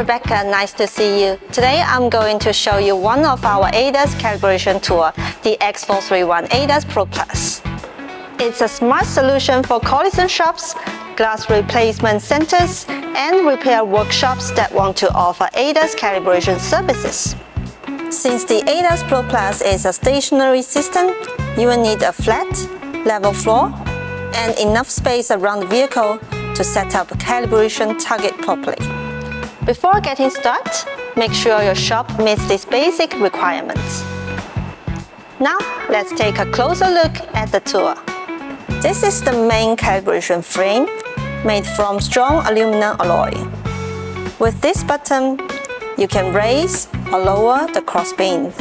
Rebecca, nice to see you. Today I'm going to show you one of our ADAS calibration tool, the X431 ADAS Pro Plus. It's a smart solution for collision shops, glass replacement centers, and repair workshops that want to offer ADAS calibration services. Since the ADAS Pro Plus is a stationary system, you will need a flat, level floor, and enough space around the vehicle to set up a calibration target properly. Before getting started, make sure your shop meets these basic requirements. Now, let's take a closer look at the tool. This is the main calibration frame, made from strong aluminum alloy. With this button, you can raise or lower the crossbeam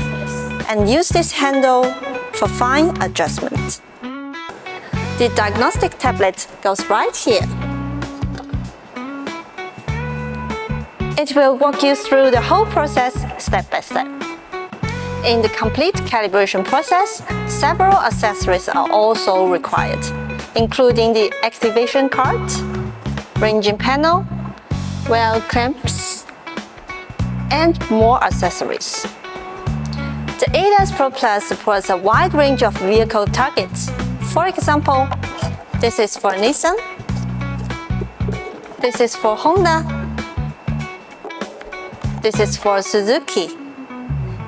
and use this handle for fine adjustment. The diagnostic tablet goes right here. It will walk you through the whole process step by step. In the complete calibration process, several accessories are also required, including the activation card, ranging panel, wheel clamps, and more accessories. The ADAS Pro Plus supports a wide range of vehicle targets. For example, this is for Nissan, this is for Honda, this is for Suzuki,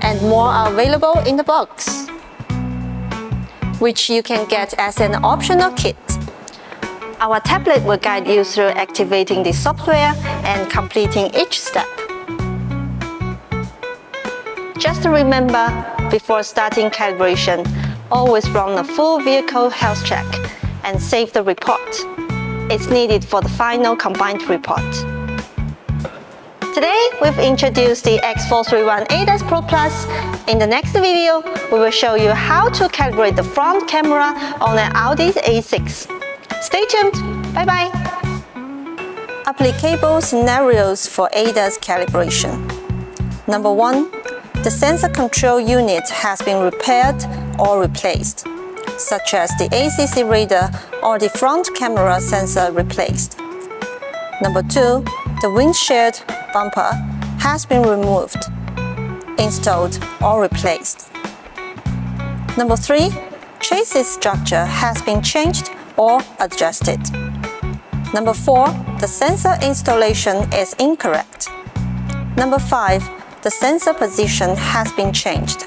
and more are available in the box, which you can get as an optional kit. Our tablet will guide you through activating the software and completing each step. Just remember, before starting calibration, always run a full vehicle health check and save the report. It's needed for the final combined report. Today, we've introduced the X431 ADAS Pro Plus. In the next video, we will show you how to calibrate the front camera on an Audi A6. Stay tuned. Bye-bye. Applicable scenarios for ADAS calibration. Number 1. The sensor control unit has been repaired or replaced, such as the ACC radar or the front camera sensor replaced. Number 2. The windshield bumper has been removed, installed, or replaced. Number 3. Chassis structure has been changed or adjusted. Number 4. The sensor installation is incorrect. Number 5. The sensor position has been changed.